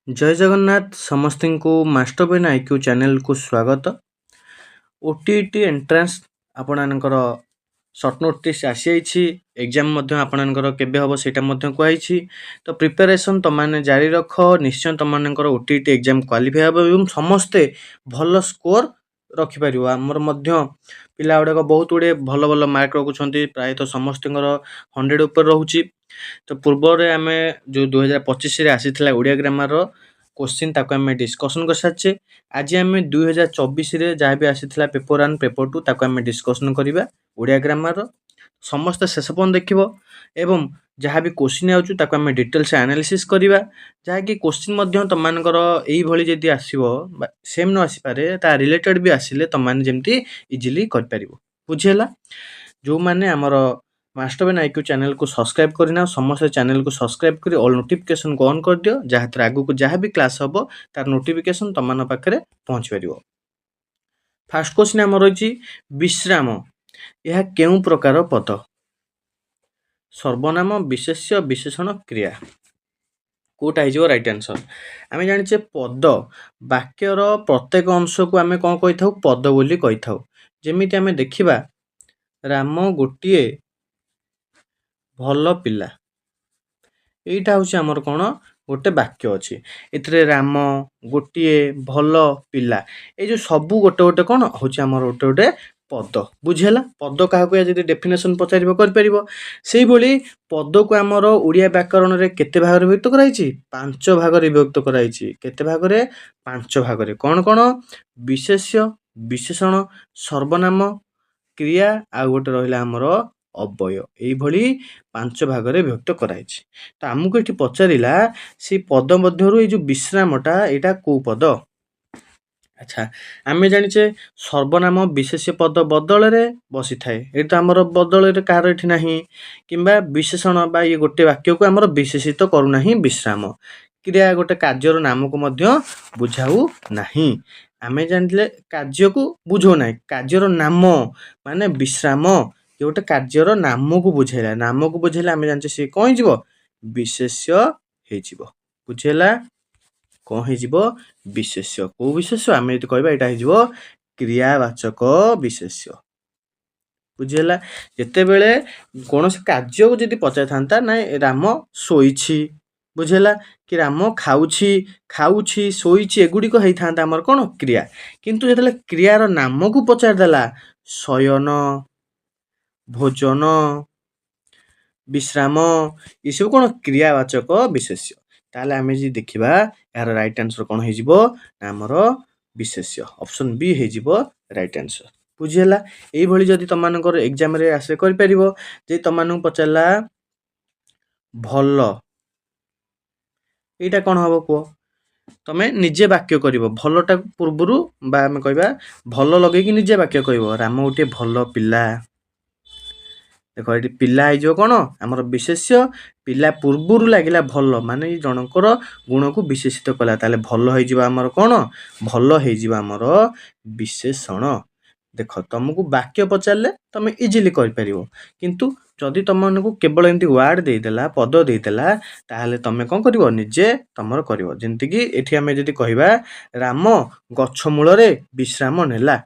जय जगन्नाथ समस्त को मास्टर बेन आईक्यू चैनल को स्वागत। ओटीटी एंट्रांस आपणकर सर्ट नोटिस आसी एग्जाम आपणकर केबे हम सेटा कहुई तो प्रिपेरेसन तुमने जारी रख निश्चय तुमर ओटीटी एग्जाम क्वालिफाई हम समस्ते भल स्कोर रखिपर आमर पिला गुड़ाक बहुत गुड़े भल भल मार्क रखुंट प्रायतः समस्त 100 उपर रोचे। तो पूर्व आम जो 2025 आसी ओडिया ग्रामर क्वेश्चन ताको आम डिस्कसन कर सारी आज आम 2024 जहाँ भी आसी पेपर 1 पेपर 2 ताको आम डिस्कसन करवा ओडिया ग्रामर समस्त शेष पर्यटन देखिबो एवं जहाँ भी क्वेश्चन आम डिटेल्स एनालिसिस करवा जहाँकि क्वेश्चन तुमकर यही जदि आसो सेम न आसीपे ता रिलेटेड भी आसिले तुमने जमी इजिली कर बुझीगला। जो मैंने आमर मास्टर बेन आईक्यू चैनल को सब्सक्राइब करना समस्त चैनल को सब्सक्राइब कर ऑल नोटिफिकेशन को ऑन कर दियो जहाँ आगू जहाँ भी क्लास हम तार नोटिफिकेशन तुम पाखे पहुँच पार। फास्ट क्वेश्चन आम रही विश्राम यह केउं प्रकार पद सर्वनाम विशेष्य विशेषण क्रिया कोटा हो राइट आंसर। आम जाने पद वाक्यर प्रत्येक अंश को आम कौन कही था पद बोली कही था जमी आम देखा राम गोटे भल पिला यहीटा हूँ आमर कौन गोटे वाक्य अच्छी ए राम गोटे भल पिला ये सबू गोटे गोटे कौन हूँ आमर गोटे गोटे पद बुझेगा। पद क्या जब डेफिनेशन पचार से पद को आमर ओडिया व्याकरण में केते भाग विभक्त कराई 5 भाग विभक्त कराई केते भाग 5 भाग कौन कौन विशेष्य विशेषण सर्वनाम क्रिया आ गोटे रहा आमर अव्यय यही 5 भाग विभक्त कराई। तो आमको ये पचारा से पद मध्य जो विश्रामटा यहाँ कौ पद अच्छा आम जाने सर्वनाम विशेष पद बदल बसी थाए ये तो आमर बदल कार ये ना कि विशेषण बा ये गोटे वाक्य को आमर विशेषित करूना विश्राम क्रिया गोटे कार्यर नाम को बुझाऊ ना आम जान कार्य को बुझाऊ ना कार्यर नाम माने विश्राम ये गोटे कार्यर नाम को बुझेला नाम को बुझेला आम जाने सी कौन हो विशेष्य हो बुझेला कौन हो विशेष्य कौ विशेष्य आम यदि कहवा यहाँ क्रियावाचक विशेष्य बुझेगा। जिते बेले कौन कार्य को जब पचार था ना राम शोई बुझेगा कि राम खाऊची खाऊची शोई एगुड़िक होता आमर कौन क्रिया किंतु जो क्रियार नाम को पचारदेला शयन भोजन विश्राम ये सब कौन क्रियावाचक विशेष्य ताले आम जी देखा यार राइट आंसर कौन होमर विशेष्य ऑप्शन बी हो राइट आंसर बुझीगला। यही जदि तुम एग्जाम आसे कर तुम पचारा भल यहाँ कौन हम कह तुम निजे वाक्य कर भलटा पूर्वर आम कह भल लगे निजे वाक्य कह राम गोटे भल पिला देख ये पिला हो कौन आमर विशेष्य पिला पूर्वर लगे भल माने जनकर गुण को विशेषित कला ताले भल होमर कौन भल होमर विशेषण देख तुमको वाक्य पचारे तुम इजिली कर किंतु जदि तुमको केवल एमती वार्ड देदेला पद देदेला ताहले तुम कौन कर निजे तुम कर जमीक ये आम जब कह राम गछ मूल विश्राम नेला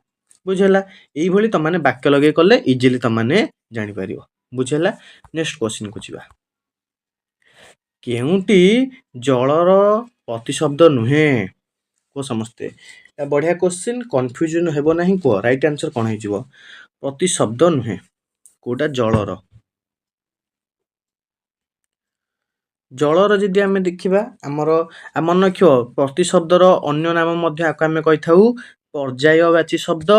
बुझेगा यही तुमने वाक्य लगे कले इजिली तुमने जापर बुझेगा। नेक्स्ट क्वेश्चन को जीवा केउटी जलर प्रतिशब्द नुहे को समस्ते बढ़िया क्वेश्चन कन्फ्यूजन हेबो नहीं को राइट आंसर कौन हो प्रतिशब्द नुहे कोटा जलर जलर जदि आम देखा आमर मन रख प्रतिशब्दर अन्य नाम आम कही था पर्यायवाची शब्द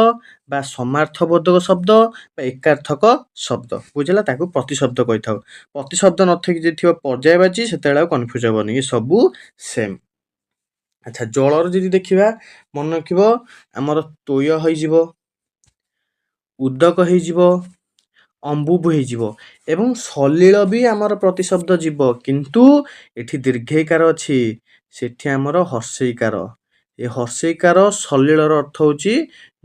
बा समार्थबोधक शब्द बा एकार्थक शब्द बुझेगा ताकू प्रतिशब्द कही था प्रतिशब्द नथी पर्यायवाची से कन्फ्यूज हेनी ये सबू सेम। अच्छा जलर जदि देखा मन रख आमर तोय हो उदक हो अंबुब हो एवं सलील भी आमर प्रतिशब्द जीव किंतु एठी दीर्घईकार अच्छी सेठी आमर हर्षईकार ये हर्षईकार सलीलर अर्थ हूँ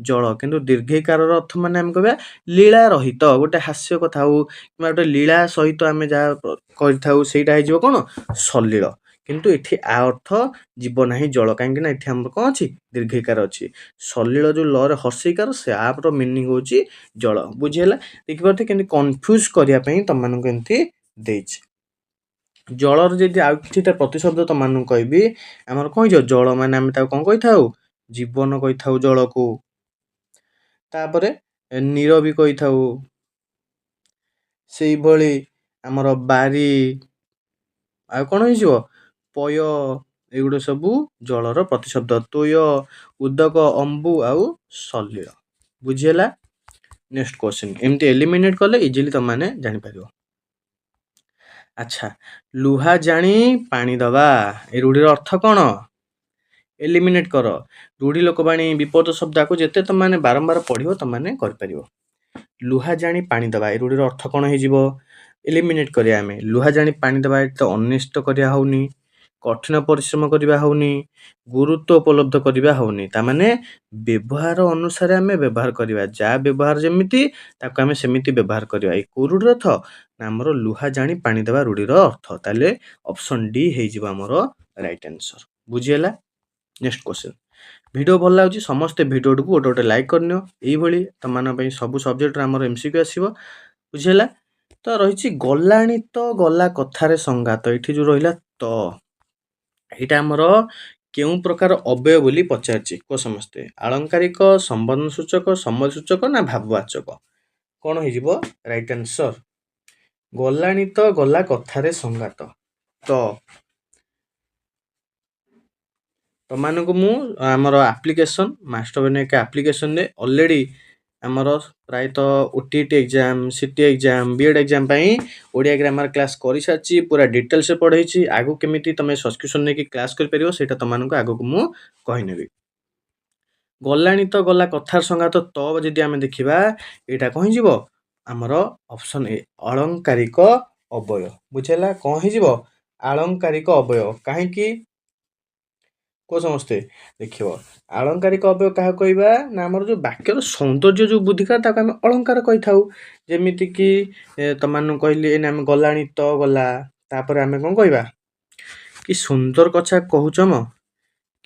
जल किंतु दीर्घईकार अर्थ माने आम कह लीला रहित गोटे हास्य कथा हो कि गोटे लीला सहित आम जहाँ कौन सलील କିନ୍ତୁ ଏଠି ଆ ଅର୍ଥ ଯିବ ନାହିଁ ଜଳ, କାହିଁକିନା ଏଠି ଆମର କ'ଣ ଅଛି ଦୀର୍ଘଇକାର ଅଛି। ସଲିଳ ଯେଉଁ ଲରେ ହର୍ଷଇକାର ସେ ଆର ମିନିଂ ହେଉଛି ଜଳ। ବୁଝି ହେଲା? ଦେଖିପାରୁଥିବେ କେମିତି କନଫ୍ୟୁଜ୍ କରିବା ପାଇଁ ତମମାନଙ୍କୁ ଏମିତି ଦେଇଛି। ଜଳର ଯଦି ଆଉ କିଛିଟା ପ୍ରତିଶବ୍ଦ ତମମାନଙ୍କୁ କହିବି, ଆମର କ'ଣ ହେଇଯିବ ଜଳ ମାନେ ଆମେ ତାକୁ କ'ଣ କହିଥାଉ ଜୀବନ କହିଥାଉ ଜଳକୁ। ତାପରେ ନୀର ବି କହିଥାଉ। ସେଇଭଳି ଆମର ବାରି, ଆଉ କ'ଣ ହେଇଯିବ ପୟ, ଏଗୁଡ଼ା ସବୁ ଜଳର ପ୍ରତିଶବ୍ଦ। ତୋୟ, ଉଦକ, ଅମ୍ବୁ ଆଉ ସଲିଳ। ବୁଝିହେଲା? ନେକ୍ସଟ କ୍ୱେଶ୍ଚିନ୍ ଏମିତି ଏଲିମିନେଟ୍ କଲେ ଇଜିଲି ତମମାନେ ଜାଣିପାରିବ। ଆଚ୍ଛା, ଲୁହା ଜାଣି ପାଣି ଦବା, ଏ ରୂଢ଼ିର ଅର୍ଥ କ'ଣ? ଏଲିମିନେଟ୍ କର। ରୂଢ଼ି ଲୋକବାଣୀ ବିପଦ ଶବ୍ଦକୁ ଯେତେ ତମମାନେ ବାରମ୍ବାର ପଢ଼ିବ ତମମାନେ କରିପାରିବ। ଲୁହା ଜାଣି ପାଣି ଦବା, ଏ ରୂଢ଼ିର ଅର୍ଥ କ'ଣ ହେଇଯିବ? ଏଲିମିନେଟ୍ କରିବା ଆମେ। ଲୁହା ଜାଣି ପାଣି ଦେବା, ଏଠି ତ ଅନିଷ୍ଟ କରିବା ହେଉନି, କଠିନ ପରିଶ୍ରମ କରିବା ହେଉନି, ଗୁରୁତ୍ୱ ଉପଲବ୍ଧ କରିବା ହେଉନି। ତାମାନେ ବ୍ୟବହାର ଅନୁସାରେ ଆମେ ବ୍ୟବହାର କରିବା, ଯାହା ବ୍ୟବହାର ଯେମିତି ତାକୁ ଆମେ ସେମିତି ବ୍ୟବହାର କରିବା। ଏଇ କେଉଁ ରୂଢ଼ିର ଅର୍ଥ ନା ଆମର ଲୁହା ଜାଣି ପାଣି ଦେବା ରୂଢ଼ିର ଅର୍ଥ। ତାହେଲେ ଅପସନ୍ ଡି ହେଇଯିବ ଆମର ରାଇଟ୍ ଆନ୍ସର। ବୁଝିହେଲା? Next question. ଭିଡ଼ିଓ ଭଲ ଲାଗୁଛି ସମସ୍ତେ ଭିଡ଼ିଓଟିକୁ ଗୋଟେ ଗୋଟେ ଲାଇକ୍ କରିନିଅ। ଏଇଭଳି ତମମାନଙ୍କ ପାଇଁ ସବୁ ସବଜେକ୍ଟରେ ଆମର MCQ ଆସିବ। ବୁଝିହେଲା? ତ ରହିଛି ଗଲାଣି ତ ଗଲା କଥାରେ ସଂଘାତ, ଏଠି ଯେଉଁ ରହିଲା ତ, ଏଇଟା ଆମର କେଉଁ ପ୍ରକାର ଅବୟବ ବୋଲି ପଚାରିଛି କୁହ ସମସ୍ତେ? ଆଳଙ୍କାରିକ, ସମ୍ବନ୍ଧ ସୂଚକ, ସମୟ ସୂଚକ ନା ଭାବବାଚକ? କ'ଣ ହେଇଯିବ ରାଇଟ୍ ଆନ୍ସର? ଗଲାଣି ତ ଗଲା କଥାରେ ସଂଘାତ। ତ ତମମାନଙ୍କୁ ମୁଁ ଆମର ଆପ୍ଲିକେସନ୍ ମାଷ୍ଟର ଅଭିନାୟିକା ଆପ୍ଲିକେସନରେ ଅଲରେଡ଼ି ଆମର ପ୍ରାୟତଃ OTET exam, CT exam, B.Ed exam ପାଇଁ ଓଡ଼ିଆ ଗ୍ରାମାର କ୍ଲାସ୍ କରିସାରିଛି, ପୁରା ଡିଟେଲ୍ସରେ ପଢ଼େଇଛି। ଆଗକୁ କେମିତି ତୁମେ ସବସ୍କ୍ରିପସନ୍ ନେଇକି କ୍ଲାସ୍ କରିପାରିବ ସେଇଟା ତୁମମାନଙ୍କୁ ଆଗକୁ ମୁଁ କହିନେବି। ଗଲାଣି ତ ଗଲା କଥାର ସଂଘାତ ତ ଯଦି ଆମେ ଦେଖିବା ଏଇଟା କ'ଣ ହେଇଯିବ ଆମର ଅପସନ୍ ଏ ଆଳଙ୍କାରିକ ଅବୟବ। ବୁଝିହେଲା? କ'ଣ ହେଇଯିବ ଆଳଙ୍କାରିକ ଅବୟବ। କାହିଁକି କୁହ ସମସ୍ତେ? ଦେଖିବ ଆଳଙ୍କାରିକ ଅବୟବ କାହାକୁ କହିବା ନା ଆମର ଯେଉଁ ବାକ୍ୟର ସୌନ୍ଦର୍ଯ୍ୟ ଯେଉଁ ବୃଦ୍ଧି କରେ ତାକୁ ଆମେ ଅଳଙ୍କାର କହିଥାଉ। ଯେମିତିକି ତମମାନଙ୍କୁ କହିଲି ଏଇନା ଆମେ ଗଲାଣି ତ ଗଲା, ତାପରେ ଆମେ କ'ଣ କହିବା କି ସୁନ୍ଦର କଥା କହୁଛ ମ,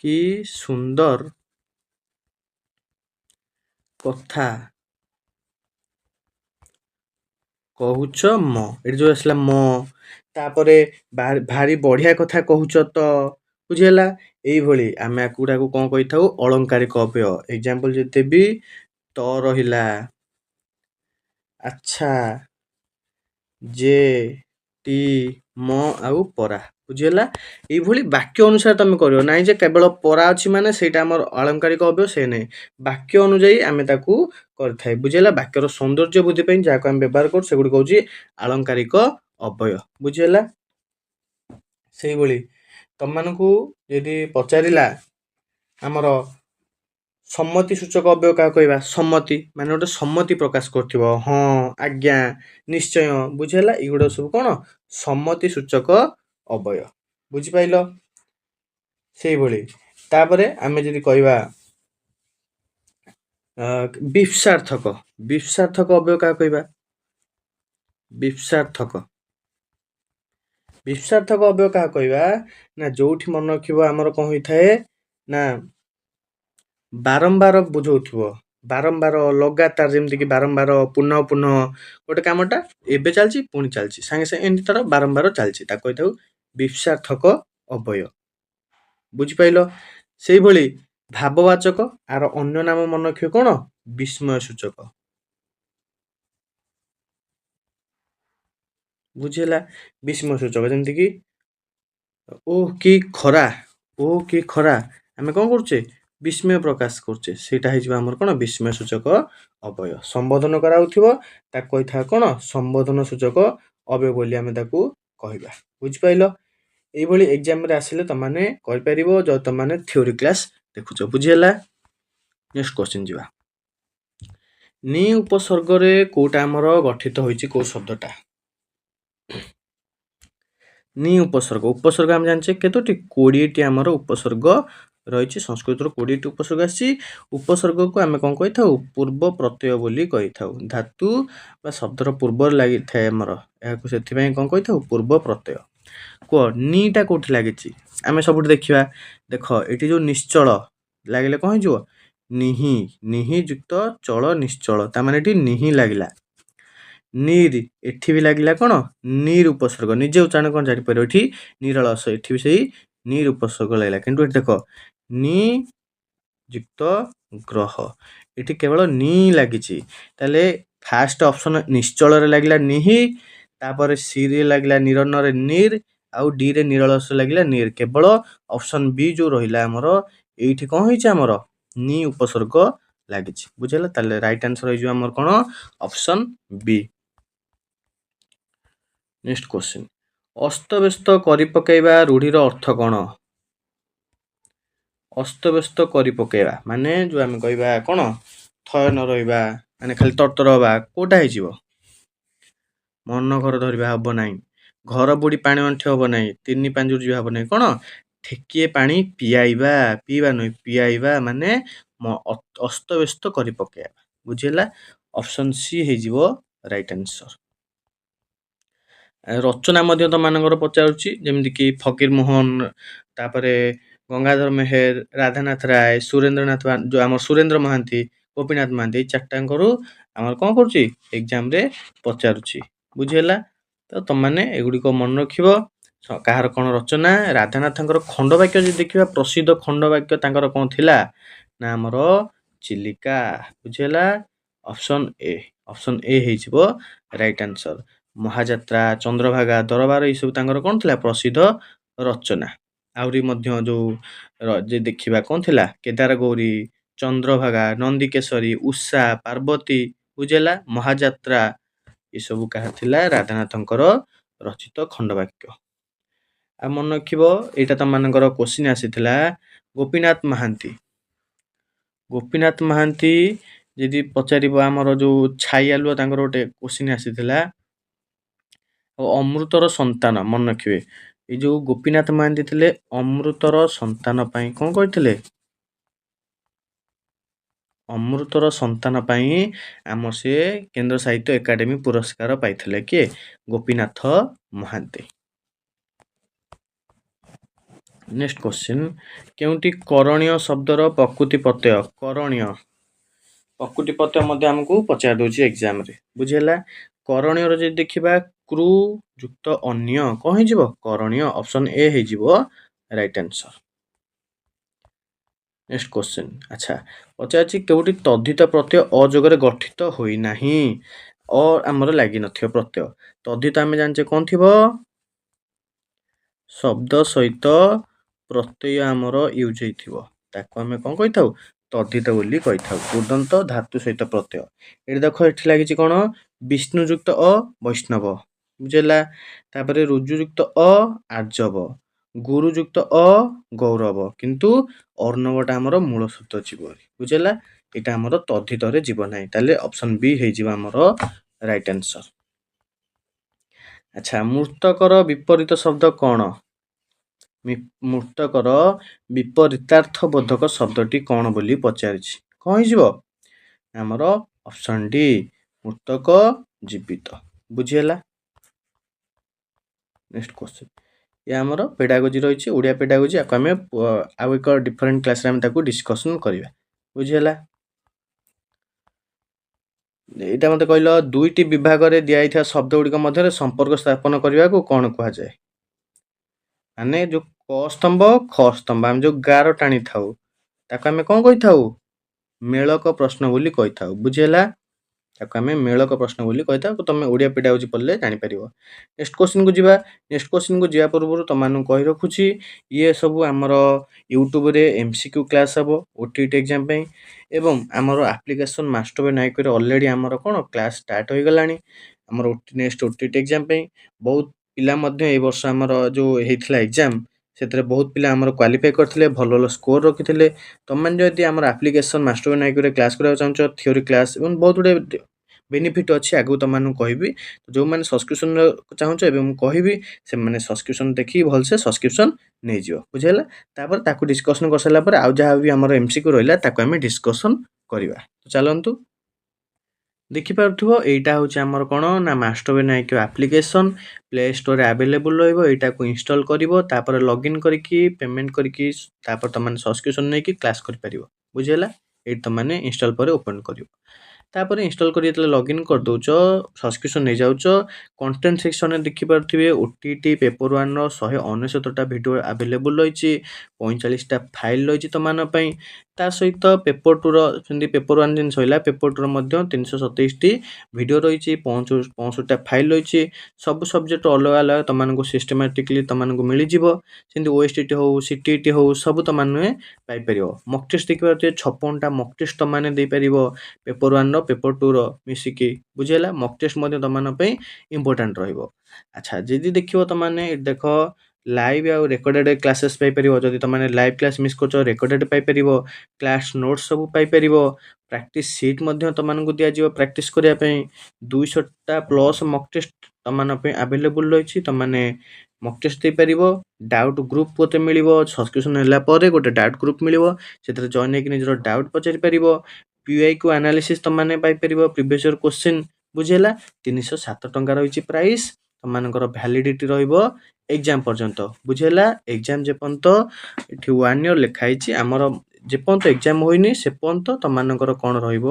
କି ସୁନ୍ଦର କଥା କହୁଛ ମ, ଏଠି ଯେଉଁ ଆସିଲା ମ, ତାପରେ ଭାରି ବଢ଼ିଆ କଥା କହୁଛ ତ। ବୁଝିହେଲା? ଏଇଭଳି ଆମେ ଆକୁଟାକୁ କ'ଣ କହିଥାଉ ଅଳଙ୍କାରିକ ଅବୟବ। ଏକ୍ଜାମ୍ପଲ୍ ଯଦି ଦେବି ତ ରହିଲା, ଆଚ୍ଛା, ଯେ, ଟି, ମ ଆଉ ପରା। ବୁଝିହେଲା? ଏଇଭଳି ବାକ୍ୟ ଅନୁସାରେ ତମେ କରିବ, ନାହିଁ ଯେ କେବଳ ପରା ଅଛି ମାନେ ସେଇଟା ଆମର ଆଳଙ୍କାରିକ ଅବୟବ, ସେ ନାହିଁ। ବାକ୍ୟ ଅନୁଯାୟୀ ଆମେ ତାକୁ କରିଥାଏ। ବୁଝିହେଲା? ବାକ୍ୟର ସୌନ୍ଦର୍ଯ୍ୟ ବୃଦ୍ଧି ପାଇଁ ଯାହାକୁ ଆମେ ବ୍ୟବହାର କରୁ ସେଗୁଡ଼ିକ ହେଉଛି ଆଳଙ୍କାରିକ ଅବୟବ। ବୁଝିହେଲା? ସେଇଭଳି ତମମାନଙ୍କୁ ଯଦି ପଚାରିଲା ଆମର ସମ୍ମତି ସୂଚକ ଅବୟବ କାହାକୁ କହିବା? ସମ୍ମତି ମାନେ ଗୋଟେ ସମ୍ମତି ପ୍ରକାଶ କରୁଥିବ, ହଁ, ଆଜ୍ଞା, ନିଶ୍ଚୟ। ବୁଝିହେଲା? ଏଇଗୁଡ଼ା ସବୁ କ'ଣ ସମ୍ମତି ସୂଚକ ଅବୟବ। ବୁଝିପାରିଲ? ସେଇଭଳି ତାପରେ ଆମେ ଯଦି କହିବା ବିପ୍ସାର୍ଥକ, ବିପ୍ସାର୍ଥକ ଅବୟବ କାହାକୁ କହିବା? ବିପ୍ସାର୍ଥକ, ବିପ୍ସାର୍ଥକ ଅବୟବ କାହାକୁ କହିବା ନା ଯୋଉଠି ମନେ ରଖିବ ଆମର କ'ଣ ହୋଇଥାଏ ନା ବାରମ୍ବାର ବୁଝଉଥିବ, ବାରମ୍ବାର ଲଗାତାର, ଯେମିତିକି ବାରମ୍ବାର ପୁନଃ ପୁନଃ ଗୋଟେ କାମଟା ଏବେ ଚାଲିଛି ପୁଣି ଚାଲିଛି, ସାଙ୍ଗେ ସାଙ୍ଗେ ଏମିତି ତାର ବାରମ୍ବାର ଚାଲିଛି, ତାକୁ କହିଥାଉ ବିପ୍ସାର୍ଥକ ଅବୟବ। ବୁଝିପାରିଲ? ସେଇଭଳି ଭାବବାଚକ, ଆର ଅନ୍ୟ ନାମ ମନେ ରଖିବ କ'ଣ? ବିସ୍ମୟ ସୂଚକ। ବୁଝିହେଲା? ବିସ୍ମୟ ସୂଚକ ଯେମିତିକି ଓ କି ଖରା, ଓ କି ଖରା, ଆମେ କ'ଣ କରୁଛେ ବିସ୍ମୟ ପ୍ରକାଶ କରୁଛେ, ସେଇଟା ହେଇଯିବ ଆମର କ'ଣ ବିସ୍ମୟ ସୂଚକ ଅବୟବ। ସମ୍ବୋଧନ କରାଉଥିବ ତାକୁ କହିଥାଉ କ'ଣ ସମ୍ବୋଧନ ସୂଚକ ଅବୟବ ବୋଲି ଆମେ ତାକୁ କହିବା। ବୁଝିପାରିଲ? ଏଇଭଳି ଏକ୍ଜାମ୍ରେ ଆସିଲେ ତମମାନେ କରିପାରିବ ଯଦି ତମମାନେ ଥିଓରି କ୍ଲାସ୍ ଦେଖୁଛ। ବୁଝିହେଲା? ନେକ୍ସଟ କ୍ୱେଶ୍ଚିନ୍ ଯିବା। ନି ଉପସର୍ଗରେ କୋଉଟା ଆମର ଗଠିତ ହୋଇଛି, କୋଉ ଶବ୍ଦଟା? ନି ଉପସର୍ଗ। ଉପସର୍ଗ ଆମେ ଜାଣିଛେ କେତୋଟି? 20ଟି ଆମର ଉପସର୍ଗ ରହିଛି। ସଂସ୍କୃତର 20ଟି ଉପସର୍ଗ ଆସିଛି। ଉପସର୍ଗକୁ ଆମେ କ'ଣ କହିଥାଉ? ପୂର୍ବ ପ୍ରତ୍ୟୟ ବୋଲି କହିଥାଉ। ଧାତୁ ବା ଶବ୍ଦର ପୂର୍ବରୁ ଲାଗିଥାଏ ଆମର, ଏହାକୁ ସେଥିପାଇଁ କ'ଣ କହିଥାଉ? ପୂର୍ବ ପ୍ରତ୍ୟୟ। କୁହ ନିଟା କୋଉଠି ଲାଗିଛି ଆମେ ସବୁଠି ଦେଖିବା। ଦେଖ ଏଠି ଯୋଉ ନିଶ୍ଚଳ ଲାଗିଲେ କଣ ହେଇଯିବ ନିହି ନିହି ଯୁକ୍ତ ଚଳ ନିଶ୍ଚଳ ତାମାନେ ଏଠି ନିହି ଲାଗିଲା। ନିର୍ ଏଠି ବି ଲାଗିଲା କଣ ନିର୍ ଉପସର୍ଗ ନିଜେ ଉଚ୍ଚାରଣ କଣ ଜାଣିପାରିବ ଏଠି ନିରଳସ ଏଠି ବି ସେଇ ନିର୍ ଉପସର୍ଗ ଲାଗିଲା କିନ୍ତୁ ଏଠି ଦେଖ ନି ଯୁକ୍ତ ଗ୍ରହ ଏଠି କେବଳ ନି ଲାଗିଛି ତାହେଲେ ଫାଷ୍ଟ ଅପସନ ନିଶ୍ଚଳରେ ଲାଗିଲା ନିହି ତାପରେ ସି ରେ ଲାଗିଲା ନିରନରେ ନିର୍ ଆଉ ଡି ରେ ନିରଳସ ଲାଗିଲା ନିର୍ କେବଳ ଅପସନ ବି ଯୋଉ ରହିଲା ଆମର ଏଇଠି କଣ ହେଇଛି ଆମର ନି ଉପସର୍ଗ ଲାଗିଛି ବୁଝିଲା ତାହେଲେ ରାଇଟ ଆନ୍ସର ହେଇଯିବ ଆମର କଣ ଅପସନ ବି। ନେକ୍ସଟ କ୍ୱେଶ୍ଚନ ଅସ୍ତବ୍ୟସ୍ତ କରି ପକେଇବା ରୂଢିର ଅର୍ଥ କଣ? ଅସ୍ତବ୍ୟସ୍ତ କରି ପକେଇବା ମାନେ ଯୋଉ ଆମେ କହିବା କଣ ଥୟ ନ ରହିବା ମାନେ ଖାଲି ତରତର ହବା କୋଉଟା ହେଇଯିବ ମନ ଘର ଧରିବା ହବ ନାହିଁ ଘର ବୁଡି ପାଣି ଅଣ୍ଠି ହବ ନାହିଁ ତିନି ପାଞ୍ଜୁର ଯିବା ହବ ନାହିଁ କଣ ଠେକିଏ ପାଣି ପିଆଇବା ପିଇବା ନୁହେଁ ପିଆଇବା ମାନେ ଅସ୍ତବ୍ୟସ୍ତ କରି ପକେଇବା ବୁଝିଲା ଅପସନ ସି ହେଇଯିବ ରାଇଟ ଆନ୍ସର। ରଚନା ମଧ୍ୟ ତମାନଙ୍କର ପଚାରୁଛି ଯେମିତିକି ଫକୀର ମୋହନ ତାପରେ ଗଙ୍ଗାଧର ମେହେର ରାଧାନାଥ ରାୟ ସୁରେନ୍ଦ୍ରନାଥ ଯୋଉ ଆମର ସୁରେନ୍ଦ୍ର ମହାନ୍ତି ଗୋପୀନାଥ ମହାନ୍ତି ଏଇ ଚାରିଟାଙ୍କରୁ ଆମର କଣ କରୁଛି ଏକ୍ଜାମରେ ପଚାରୁଛି ବୁଝିହେଲା ତ ତମମାନେ ଏଗୁଡ଼ିକ ମନେ ରଖିବ କାହାର କଣ ରଚନା ରାଧାନାଥଙ୍କର ଖଣ୍ଡବାକ୍ୟ ଯଦି ଦେଖିବା ପ୍ରସିଦ୍ଧ ଖଣ୍ଡବାକ୍ୟ ତାଙ୍କର କଣ ଥିଲା ନା ଆମର ଚିଲିକା ବୁଝିହେଲା ଅପସନ ଏ ହେଇଯିବ ରାଇଟ ଆନ୍ସର। ମହାଯାତ୍ରା ଚନ୍ଦ୍ରଭାଗା ଦରବାର ଏଇସବୁ ତାଙ୍କର କଣ ଥିଲା ପ୍ରସିଦ୍ଧ ରଚନା। ଆହୁରି ମଧ୍ୟ ଯୋଉ ଯେ ଦେଖିବା କଣ ଥିଲା କେଦାର ଗୌରୀ ଚନ୍ଦ୍ରଭାଗା ନନ୍ଦିକେଶରୀ ଉଷା ପାର୍ବତୀ ବୁଝିହେଲା ମହାଯାତ୍ରା ଏସବୁ କାହାର ଥିଲା ରାଧାନାଥଙ୍କର ରଚିତ ଖଣ୍ଡବାକ୍ୟ। ଆଉ ମନେ ରଖିବ ଏଇଟା ତମମାନଙ୍କର କୋଶ୍ଚିନ୍ ଆସିଥିଲା ଗୋପୀନାଥ ମହାନ୍ତି ଯଦି ପଚାରିବ ଆମର ଯୋଉ ଛାଇ ଆଲୁଅ ତାଙ୍କର ଗୋଟେ କୋଶ୍ଚିନ୍ ଆସିଥିଲା ଆଉ ଅମୃତର ସନ୍ତାନ ମନେ ରଖିବେ ଏଇ ଯୋଉ ଗୋପୀନାଥ ମହାନ୍ତି ଥିଲେ ଅମୃତର ସନ୍ତାନ ପାଇଁ କଣ କହିଥିଲେ ଅମୃତର ସନ୍ତାନ ପାଇଁ ଆମର ସେ କେନ୍ଦ୍ର ସାହିତ୍ୟ ଏକାଡେମୀ ପୁରସ୍କାର ପାଇଥିଲେ କିଏ ଗୋପୀନାଥ ମହାନ୍ତି। ନେକ୍ସଟ କ୍ୱେଶ୍ଚିନ୍ କେଉଁଠି କରଣୀୟ ଶବ୍ଦର ପ୍ରକୃତି ପ୍ରତ୍ୟୟ ପ୍ରକୃତି ପ୍ରତ୍ୟୟ ମଧ୍ୟ ଆମକୁ ପଚାରି ଦଉଛି ଏକ୍ଜାମରେ ବୁଝିହେଲା କରଣୀୟର ଯଦି ଦେଖିବା କ୍ରୁ ଯୁକ୍ତ ଅନ୍ୟ କଣ ହେଇଯିବ କରଣୀୟ ଅପସନ ଏ ହେଇଯିବ ରାଇଟ ଆନ୍ସର। ନେକ୍ସଟ କ୍ୱେଶ୍ଚିନ୍ ଆଚ୍ଛା ପଚାରିଛି କେଉଁଠି ତଦ୍ଧିତ ପ୍ରତ୍ୟୟ ଅଯୋଗରେ ଗଠିତ ହୋଇନାହିଁ ଆମର ଲାଗିନଥିବ ପ୍ରତ୍ୟୟ ତଦ୍ଧିତ ଆମେ ଜାଣିଛେ କଣ ଥିବ ଶବ୍ଦ ସହିତ ପ୍ରତ୍ୟୟ ଆମର ୟୁଜ ହେଇଥିବ ତାକୁ ଆମେ କଣ କହିଥାଉ ତଦ୍ଧିତ ବୋଲି କହିଥାଉ ଉଦନ୍ତ ଧାତୁ ସହିତ ପ୍ରତ୍ୟୟ ଏଠି ଦେଖ ଏଠି ଲାଗିଛି କଣ ବିଷ୍ଣୁ ଯୁକ୍ତ ଅ ବୈଷ୍ଣବ ବୁଝିଲା ତାପରେ ରୁଜୁ ଯୁକ୍ତ ଅ ଆର୍ଜବ ଗୁରୁ ଯୁକ୍ତ ଅ ଗୌରବ କିନ୍ତୁ ଅର୍ଣ୍ଣବଟା ଆମର ମୂଳ ସୂତ୍ର ଯିବ ବୁଝିଲା ଏଇଟା ଆମର ତଦ୍ଧିତରେ ଯିବ ନାହିଁ ତାହେଲେ ଅପସନ ବି ହେଇଯିବ ଆମର ରାଇଟ ଆନ୍ସର। ଆଚ୍ଛା ମୃତକର ବିପରୀତ ଶବ୍ଦ କଣ ମୃତକର ବିପରୀତାର୍ଥ ବୋଧକ ଶବ୍ଦଟି କଣ ବୋଲି ପଚାରିଛି କଣ ହେଇଯିବ ଆମର ଅପସନ ଡି ମୃତକ ଜୀବିତ ବୁଝିହେଲା। ନେକ୍ସଟ କ୍ୱେଶ୍ଚନ ଏ ଆମର ପେଡାଗୋଜି ରହିଛି ଓଡ଼ିଆ ପେଡାଗୋଜି ଆକୁ ଆମେ ଆଉ ଏକ ଡିଫରେଣ୍ଟ କ୍ଲାସରେ ଆମେ ତାକୁ ଡିସ୍କସନ କରିବା ବୁଝିହେଲା। ଏଇଟା ମତେ କହିଲ ଦୁଇଟି ବିଭାଗରେ ଦିଆଯାଇଥିବା ଶବ୍ଦ ଗୁଡ଼ିକ ମଧ୍ୟରେ ସମ୍ପର୍କ ସ୍ଥାପନ କରିବାକୁ କଣ କୁହାଯାଏ ମାନେ ଯୋଉ କ ସ୍ତମ୍ଭ ଖ ସ୍ତମ୍ଭ ଆମେ ଯୋଉ ଗାର ଟାଣି ଥାଉ ତାକୁ ଆମେ କଣ କହିଥାଉ ମେଳକ ପ୍ରଶ୍ନ ବୋଲି କହିଥାଉ ବୁଝିହେଲା ତାକୁ ଆମେ ମେଳକ ପ୍ରଶ୍ନ ବୋଲି କହିଥାଉ ତମେ ଓଡ଼ିଆ ପେଡାଗୋଜି ପଢ଼ିଲେ ଜାଣିପାରିବ। ନେକ୍ସଟ କ୍ୱେଶ୍ଚିନକୁ ଯିବା ନେକ୍ସଟ କ୍ୱେଶ୍ଚିନକୁ ଯିବା ପୂର୍ବରୁ ତମମାନଙ୍କୁ କହି ରଖୁଛି ଇଏ ସବୁ ଆମର ୟୁଟ୍ୟୁବରେ MCQ କ୍ଲାସ୍ ହେବ OTT ଏକ୍ଜାମ ପାଇଁ ଏବଂ ଆମର ଆପ୍ଲିକେସନ ମାଷ୍ଟର ନାୟକରେ ଅଲରେଡ଼ି ଆମର କଣ କ୍ଲାସ୍ ଷ୍ଟାର୍ଟ ହୋଇଗଲାଣି ଆମର ନେକ୍ସଟ OTT ଏକ୍ଜାମ ପାଇଁ ବହୁତ ପିଲା ମଧ୍ୟ ଏଇ ବର୍ଷ ଆମର ଯୋଉ ହେଇଥିଲା ଏକ୍ଜାମ ସେଥିରେ ବହୁତ ପିଲା ଆମର କ୍ୱାଲିଫାଇ କରିଥିଲେ ଭଲ ଭଲ ସ୍କୋର ରଖିଥିଲେ ତମମାନେ ଯଦି ଆମର ଆପ୍ଲିକେସନ ମାଷ୍ଟର ନାୟକରେ କ୍ଲାସ୍ କରିବାକୁ ଚାହୁଁଛ ଥିଓରି କ୍ଲାସ୍ ଏବଂ ବହୁତ ଗୁଡ଼ିଏ ବେନିଫିଟ୍ ଅଛି ଆଗକୁ ତମମାନଙ୍କୁ କହିବି ଯେଉଁମାନେ ସବସ୍କ୍ରିପସନ ଚାହୁଁଛ ଏବେ ମୁଁ କହିବି ସେମାନେ ସବସ୍କ୍ରିପସନ ଦେଖିକି ଭଲସେ ସବସ୍କ୍ରିପସନ ନେଇଯିବ ବୁଝିହେଲା ତାପରେ ତାକୁ ଡିସ୍କସନ କରିସାରିଲା ପରେ ଆଉ ଯାହା ବି ଆମର MCQ ରହିଲା ତାକୁ ଆମେ ଡିସ୍କସନ କରିବା ଚାଲନ୍ତୁ। ଦେଖିପାରୁଥିବ ଏଇଟା ହେଉଛି ଆମର କ'ଣ ନା ମାଷ୍ଟରବିନାୟକ ଆପ୍ଲିକେସନ୍ ପ୍ଲେ ଷ୍ଟୋରରେ ଆଭେଲେବୁଲ୍ ରହିବ। ଏଇଟାକୁ ଇନଷ୍ଟଲ୍ କରିବ, ତାପରେ ଲଗ୍ଇନ୍ କରିକି ପେମେଣ୍ଟ କରିକି ତାପରେ ତୁମମାନେ ସବସ୍କ୍ରିପସନ୍ ନେଇକି କ୍ଲାସ୍ କରିପାରିବ। ବୁଝିହେଲା? ଏଇଠି ତୁମମାନେ ଇନଷ୍ଟଲ୍ ପରେ ଓପନ୍ କରିବ। ତାପରେ ଇନଷ୍ଟଲ୍ କରି ଯେତେବେଳେ ଲଗ୍ଇନ୍ କରିଦେଉଛ, ସବସ୍କ୍ରିପସନ୍ ନେଇଯାଉଛ, କଣ୍ଟେଣ୍ଟ ସେକ୍ସନରେ ଦେଖିପାରୁଥିବେ OTT ପେପର୍ ୱାନ୍‌ର 199ଟା ଭିଡ଼ିଓ ଆଭେଲେବୁଲ୍ ରହିଛି, 45ଟା ଫାଇଲ୍ ରହିଛି ତୁମମାନଙ୍କ ପାଇଁ। ତା ସହିତ ପେପର୍ 2ର ସେମିତି ପେପର୍ ୱାନ୍ ଯେମିତି ସରିଲା, ପେପର୍ 2ର ମଧ୍ୟ 327ଟି ଭିଡ଼ିଓ ରହିଛି, 65ଟା ଫାଇଲ୍ ରହିଛି। ସବୁ ସବଜେକ୍ଟ ଅଲଗା ଅଲଗା ତୁମମାନଙ୍କୁ ସିଷ୍ଟମାଟିକଲି ତୁମମାନଙ୍କୁ ମିଳିଯିବ। ସେମିତି OSTT ହଉ, CTET ହଉ, ସବୁ ତୁମମାନେ ପାଇପାରିବ। ମକ୍ ଟେଷ୍ଟ ଦେଖିପାରୁଥିବେ 56ଟା ମକ୍ ଟେଷ୍ଟ ତୁମମାନେ ଦେଇପାରିବ ପେପର୍ 1ର ପେପର୍ 2ର ମିଶିକି। ବୁଝିହେଲା? ମକ୍ ଟେଷ୍ଟ ମଧ୍ୟ ତୁମମାନଙ୍କ ପାଇଁ ଇମ୍ପୋର୍ଟାଣ୍ଟ ରହିବ। ଆଚ୍ଛା, ଯଦି ଦେଖିବ ତୁମମାନେ ଦେଖ ଲାଇଭ୍ ଆଉ ରେକର୍ଡେଡ଼ କ୍ଲାସେସ୍ ପାଇପାରିବ। ଯଦି ତୁମମାନେ ଲାଇଭ୍ କ୍ଲାସ୍ ମିସ୍ କରୁଛ, ରେକର୍ଡେଡ଼ ପାଇପାରିବ। କ୍ଲାସ୍ ନୋଟ୍ସ ସବୁ ପାଇପାରିବ। ପ୍ରାକ୍ଟିସ୍ ସିଟ୍ ମଧ୍ୟ ତୁମମାନଙ୍କୁ ଦିଆଯିବ ପ୍ରାକ୍ଟିସ୍ କରିବା ପାଇଁ। 200ଟା ପ୍ଲସ୍ ମକ୍ ଟେଷ୍ଟ ତୁମମାନଙ୍କ ପାଇଁ ଆଭେଲେବୁଲ୍ ରହିଛି। ତୁମମାନେ ମକ୍ ଟେଷ୍ଟ ଦେଇପାରିବ। ଡାଉଟ୍ ଗ୍ରୁପ୍ ଗୋଟେ ମିଳିବ। ସବସ୍କ୍ରିପସନ୍ ହେଲା ପରେ ଗୋଟେ ଡାଉଟ୍ ଗ୍ରୁପ୍ ମିଳିବ। ସେଥିରେ ଜଏନ୍ ହେଇକି ନିଜର ଡାଉଟ୍ ପଚାରିପାରିବ। PYQ ଆନାଲିସିସ୍ ତୁମମାନେ ପାଇପାରିବ, ପ୍ରିଭିୟସ୍ ଇୟର୍ କୋଶ୍ଚିନ୍। ବୁଝିହେଲା? 307 ଟଙ୍କା ରହିଛି ପ୍ରାଇସ୍। ତୁମମାନଙ୍କର ଭ୍ୟାଲିଡିଟି ରହିବ ଏକ୍ଜାମ୍ ପର୍ଯ୍ୟନ୍ତ। ବୁଝିହେଲା? ଏକ୍ଜାମ୍ ଯେପର୍ଯ୍ୟନ୍ତ ଏଠି 1 ଇୟର୍ ଲେଖା ହେଇଛି, ଆମର ଯେପର୍ଯ୍ୟନ୍ତ ଏକ୍ଜାମ୍ ହୋଇନି ସେ ପର୍ଯ୍ୟନ୍ତ ତୁମମାନଙ୍କର କ'ଣ ରହିବ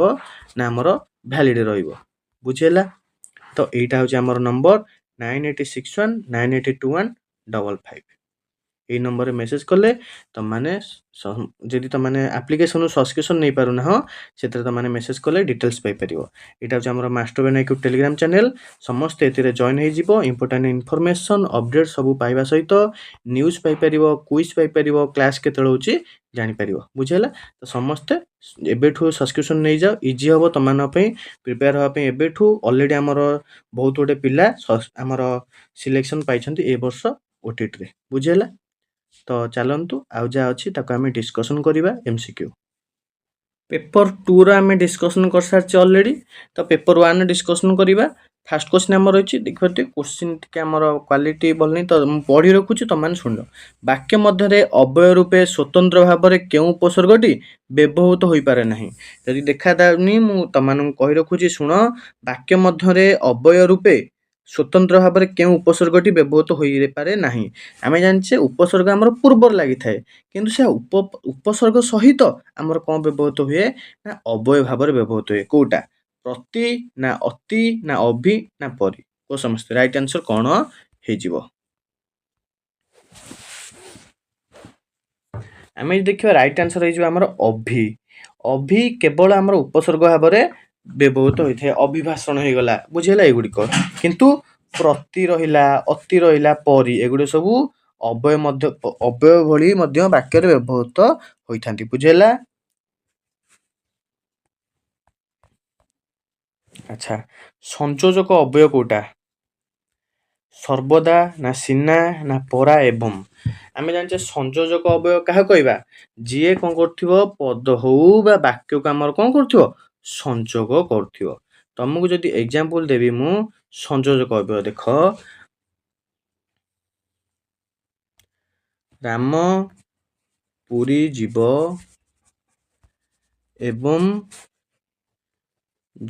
ନା ଆମର ଭ୍ୟାଲିଡ୍ ରହିବ। ବୁଝିହେଲା? ତ ଏଇଟା ହେଉଛି ଆମର ନମ୍ବର 9861982155। এই নম্বরে মেসেজ কলে ତୁମମାନେ ଯଦି ତୁମମାନେ ଆପ୍ଲିକେସନରୁ ସବସ୍କ୍ରିପସନ୍ ନେଇପାରୁନାହ, ସେଥିରେ ତୁମମାନେ ମେସେଜ କଲେ ଡିଟେଲ୍ସ ପାଇପାରିବ। ଏଇଟା ହେଉଛି ଆମର ମାଷ୍ଟରବିନାୟକ ଟେଲିଗ୍ରାମ ଚ୍ୟାନେଲ୍। ସମସ୍ତେ ଏଥିରେ ଜଏନ୍ ହେଇଯିବ। ଇମ୍ପୋର୍ଟାଣ୍ଟ ଇନଫର୍ମେସନ୍ ଅପଡେଟ୍ ସବୁ ପାଇବା ସହିତ ନ୍ୟୁଜ୍ ପାଇପାରିବ, କୁଇଜ୍ ପାଇପାରିବ, କ୍ଲାସ୍ କେତେବେଳେ ହେଉଛି ଜାଣିପାରିବ। ବୁଝିହେଲା? ତ ସମସ୍ତେ ଏବେଠୁ ସବସ୍କ୍ରିପସନ୍ ନେଇଯାଅ, ଇଜି ହେବ ତୁମମାନଙ୍କ ପାଇଁ ପ୍ରିପେୟାର ହେବା ପାଇଁ। ଏବେଠୁ ଅଲରେଡ଼ି ଆମର ବହୁତ ଗୁଡ଼ିଏ ପିଲା ଆମର ସିଲେକ୍ସନ୍ ପାଇଛନ୍ତି ଏ ବର୍ଷ OTTରେ। ବୁଝିହେଲା? ତ ଚାଲନ୍ତୁ ଆଉ ଯାହା ଅଛି ତାକୁ ଆମେ ଡିସ୍କସନ୍ କରିବା MCQ। ପେପର୍ 2ର ଆମେ ଡିସ୍କସନ୍ କରିସାରିଛେ ଅଲରେଡ଼ି। ତ ପେପର୍ 1 ଡିସ୍କସନ୍ କରିବା। ଫାର୍ଷ୍ଟ କ୍ୱେଶ୍ଚିନ୍ ଆମର ରହିଛି, ଦେଖିପାରୁଥିବେ କ୍ୱେଶ୍ଚିନ୍ ଟିକେ ଆମର କ୍ୱାଲିଟି ଭଲ ନାହିଁ, ତ ମୁଁ ପଢ଼ି ରଖୁଛି, ତୁମମାନେ ଶୁଣିବ। ବାକ୍ୟ ମଧ୍ୟରେ ଅବ୍ୟୟ ରୂପେ ସ୍ୱତନ୍ତ୍ର ଭାବରେ କେଉଁ ଉପସର୍ଗଟି ବ୍ୟବହୃତ ହୋଇପାରେ ନାହିଁ? ଯଦି ଦେଖାଯାଉନି ମୁଁ ତୁମମାନଙ୍କୁ କହି ରଖୁଛି, ଶୁଣ। ବାକ୍ୟ ମଧ୍ୟରେ ଅବ୍ୟୟ ରୂପେ ସ୍ୱତନ୍ତ୍ର ଭାବରେ କେଉଁ ଉପସର୍ଗଟି ବ୍ୟବହୃତ ହୋଇପାରେ ନାହିଁ? ଆମେ ଜାଣିଛେ ଉପସର୍ଗ ଆମର ପୂର୍ବରୁ ଲାଗିଥାଏ, କିନ୍ତୁ ସେ ଉପସର୍ଗ ସହିତ ଆମର କ'ଣ ବ୍ୟବହୃତ ହୁଏ ନା ଅବ୍ୟୟ ଭାବରେ ବ୍ୟବହୃତ ହୁଏ। କୋଉଟା? ପ୍ରତି ନା ଅତି ନା ଅଭି ନା ପରି? କୁହ ସମସ୍ତେ, ରାଇଟ୍ ଆନ୍ସର କ'ଣ ହେଇଯିବ? ଆମେ ଯଦି ଦେଖିବା ରାଇଟ୍ ଆନ୍ସର ହେଇଯିବ ଆମର ଅଭି। ଅଭି କେବଳ ଆମର ଉପସର୍ଗ ଭାବରେ ବ୍ୟବହୃତ ହୋଇଥାଏ। ଅଭିଭାଷଣ ହେଇଗଲା, ବୁଝିହେଲା ଏଗୁଡ଼ିକ। କିନ୍ତୁ ପ୍ରତି ରହିଲା, ଅତି ରହିଲା, ପରି, ଏଗୁଡ଼ିକ ସବୁ ଅବ୍ୟୟ ଭଳି ମଧ୍ୟ ବାକ୍ୟରେ ବ୍ୟବହୃତ ହୋଇଥାନ୍ତି। ବୁଝିହେଲା? ଆଚ୍ଛା, ସଂଯୋଜକ ଅବ୍ୟୟ କୋଉଟା? ସର୍ବଦା ନା ସିନା ନା ପରା ଏବଂ? ଆମେ ଜାଣିଛେ ସଂଯୋଜକ ଅବ୍ୟୟ କାହାକୁ କହିବା? ଯିଏ କ'ଣ କରୁଥିବ, ପଦ ହଉ ବା ବାକ୍ୟକୁ ଆମର କ'ଣ କରୁଥିବ, ସଂଯୋଗ କରୁଥିବ। ତମକୁ ଯଦି ଏକ୍ଜାମ୍ପଲ ଦେବି ମୁଁ ସଂଯୋଜକ ଅବ୍ୟୟ, ଦେଖ ରାମ ପୁରୀ ଯିବ ଏବଂ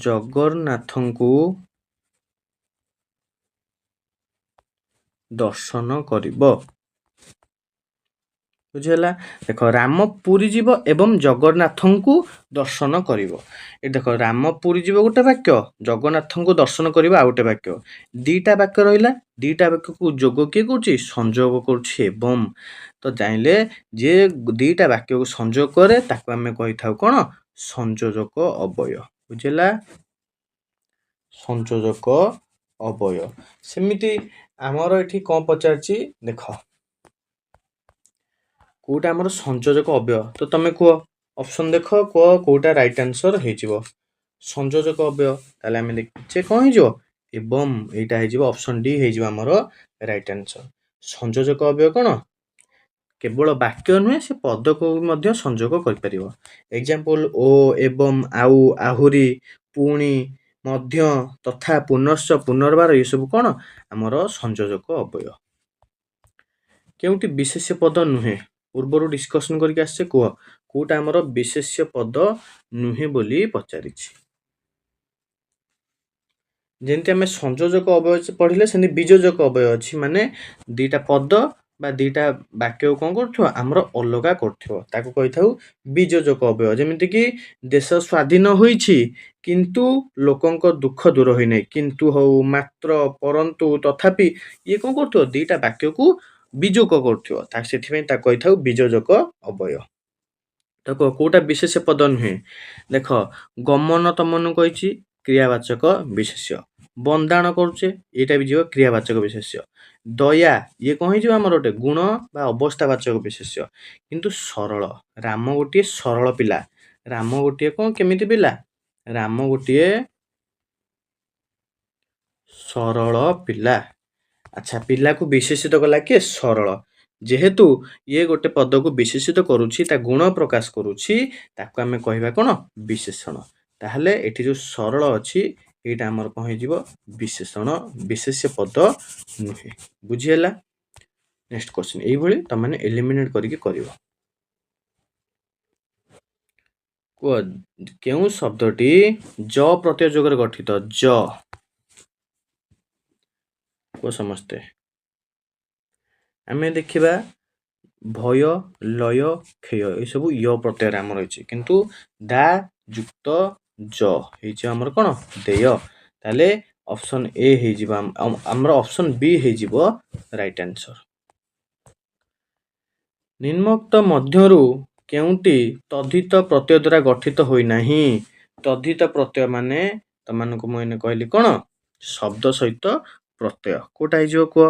ଜଗନ୍ନାଥଙ୍କୁ ଦର୍ଶନ କରିବ। ବୁଝିହେଲା? ଦେଖ, ରାମ ପୁରୀ ଯିବ ଏବଂ ଜଗନ୍ନାଥଙ୍କୁ ଦର୍ଶନ କରିବ। ଏ ଦେଖ, ରାମ ପୁରୀ ଯିବ ଗୋଟେ ବାକ୍ୟ, ଜଗନ୍ନାଥଙ୍କୁ ଦର୍ଶନ କରିବ ଆଉ ଗୋଟେ ବାକ୍ୟ। ଦିଟା ବାକ୍ୟ ରହିଲା। ଦିଟା ବାକ୍ୟକୁ ଯୋଗ କିଏ କରୁଛି? ସଂଯୋଗ କରୁଛି ଏବଂ। ତ ଜାଣିଲେ ଯେ ଦିଟା ବାକ୍ୟକୁ ସଂଯୋଗ କରେ ତାକୁ ଆମେ କହିଥାଉ କ'ଣ? ସଂଯୋଜକ ଅବ୍ୟୟ। ବୁଝିହେଲା? ସଂଯୋଜକ ଅବ୍ୟୟ। ସେମିତି ଆମର ଏଠି କ'ଣ ପଚାରିଛି, ଦେଖ କୋଉଟା ଆମର ସଂଯୋଜକ ଅବ୍ୟୟ? ତ ତମେ କୁହ, ଅପସନ୍ ଦେଖ, କୁହ କୋଉଟା ରାଇଟ୍ ଆନ୍ସର ହେଇଯିବ। ସଂଯୋଜକ ଅବ୍ୟୟ, ତାହେଲେ ଆମେ ଦେଖିଛେ କ'ଣ ହେଇଯିବ? ଏବଂ। ଏଇଟା ହେଇଯିବ ଅପସନ୍ ଡି ହେଇଯିବ ଆମର ରାଇଟ୍ ଆନ୍ସର। ସଂଯୋଜକ ଅବ୍ୟୟ କ'ଣ? କେବଳ ବାକ୍ୟ ନୁହେଁ, ସେ ପଦକୁ ମଧ୍ୟ ସଂଯୋଗ କରିପାରିବ। ଏକ୍ଜାମ୍ପଲ ଓ, ଏବଂ, ଆଉ, ଆହୁରି, ପୁଣି, ମଧ୍ୟ, ତଥା, ପୁନଶ୍ଚ, ପୁନର୍ବାର, ଏସବୁ କ'ଣ ଆମର ସଂଯୋଜକ ଅବ୍ୟୟ। କେଉଁଟି ବିଶେଷ୍ୟ ପଦ ନୁହେଁ? ପୂର୍ବରୁ ଡିସ୍କସନ୍ କରିକି ଆସିଛେ, କୁହ କୋଉଟା ଆମର ବିଶେଷ୍ୟ ପଦ ନୁହେଁ ବୋଲି ପଚାରିଛି। ଯେମିତି ଆମେ ସଂଯୋଜକ ଅବୟବ ପଢ଼ିଲେ ସେମିତି ବିଯୋଜକ ଅବୟବ ଅଛି, ମାନେ ଦୁଇଟା ପଦ ବା ଦୁଇଟା ବାକ୍ୟକୁ କ'ଣ କରୁଥିବ ଆମର ଅଲଗା କରୁଥିବ, ତାକୁ କହିଥାଉ ବିଯୋଜକ ଅବୟବ। ଯେମିତିକି ଦେଶ ସ୍ୱାଧୀନ ହୋଇଛି କିନ୍ତୁ ଲୋକଙ୍କ ଦୁଃଖ ଦୂର ହୋଇନାହିଁ, କିନ୍ତୁ ହଉ, ମାତ୍ର, ପରନ୍ତୁ, ତଥାପି, ଇଏ କ'ଣ କରୁଥିବ ଦୁଇଟା ବାକ୍ୟକୁ ବିଯୋଗ କରୁଥିବ, ସେଥିପାଇଁ ତାକୁ କହିଥାଉ ବିଯୋଜକ ଅବୟବ। ତ କୋଉଟା ବିଶେଷ ପଦ ନୁହେଁ? ଦେଖ, ଗମନ ତମନ କହିଛି କ୍ରିୟାବାଚକ ବିଶେଷ୍ୟ, ବନ୍ଦାଣ କରୁଛେ ଏଇଟା ବି ଯିବ କ୍ରିୟାବାଚକ ବିଶେଷ୍ୟ, ଦୟା ଇଏ କ'ଣ ହେଇଯିବ ଆମର ଗୋଟେ ଗୁଣ ବା ଅବସ୍ଥାବାଚକ ବିଶେଷ୍ୟ। କିନ୍ତୁ ସରଳ, ରାମ ଗୋଟିଏ ସରଳ ପିଲା, ରାମ ଗୋଟିଏ କ'ଣ କେମିତି ପିଲା? ରାମ ଗୋଟିଏ ସରଳ ପିଲା। ଆଚ୍ଛା, ପିଲାକୁ ବିଶେଷିତ କଲା କିଏ? ସରଳ। ଯେହେତୁ ଇଏ ଗୋଟେ ପଦକୁ ବିଶେଷିତ କରୁଛି, ତା ଗୁଣ ପ୍ରକାଶ କରୁଛି, ତାକୁ ଆମେ କହିବା କ'ଣ? ବିଶେଷଣ। ତାହେଲେ ଏଠି ଯୋଉ ସରଳ ଅଛି ଏଇଟା ଆମର କ'ଣ ହେଇଯିବ? ବିଶେଷଣ, ବିଶେଷ୍ୟ ପଦ ନୁହେଁ। ବୁଝିହେଲା? ନେକ୍ସଟ କ୍ୱେଶ୍ଚିନ୍ ଏଇଭଳି ତମାନେ ଏଲିମିନେଟ୍ କରିକି କରିବ। କୁହ, କେଉଁ ଶବ୍ଦଟି ଜ ପ୍ରତ୍ୟୟ ଯୋଗରେ ଗଠିତ? ଜ, କୁହ ସମସ୍ତେ। ଆମେ ଦେଖିବା ଭୟ, ଲୟ, କ୍ଷୟ ଏସବୁ ୟ ପ୍ରତ୍ୟୟରେ ଆମର ରହିଛି, କିନ୍ତୁ ଦା ଯୁକ୍ତ ଜ ହେଇଛି ଆମର କ'ଣ? ଦେୟ। ତାହେଲେ ଅପସନ୍ ଏ ହେଇଯିବ, ଆମର ଅପସନ୍ ବି ହେଇଯିବ ରାଇଟ୍ ଆନ୍ସର। ନିମ୍ନୋକ୍ତ ମଧ୍ୟରୁ କେଉଁଟି ତଦ୍ଧିତ ପ୍ରତ୍ୟୟ ଦ୍ୱାରା ଗଠିତ ହୋଇନାହିଁ? ତଦ୍ଧିତ ପ୍ରତ୍ୟୟ ମାନେ ତମାନଙ୍କୁ ମୁଁ ଏଇନେ କହିଲି କ'ଣ? ଶବ୍ଦ ସହିତ ପ୍ରତ୍ୟୟ। କୋଉଟା ହେଇଯିବ କୁହ?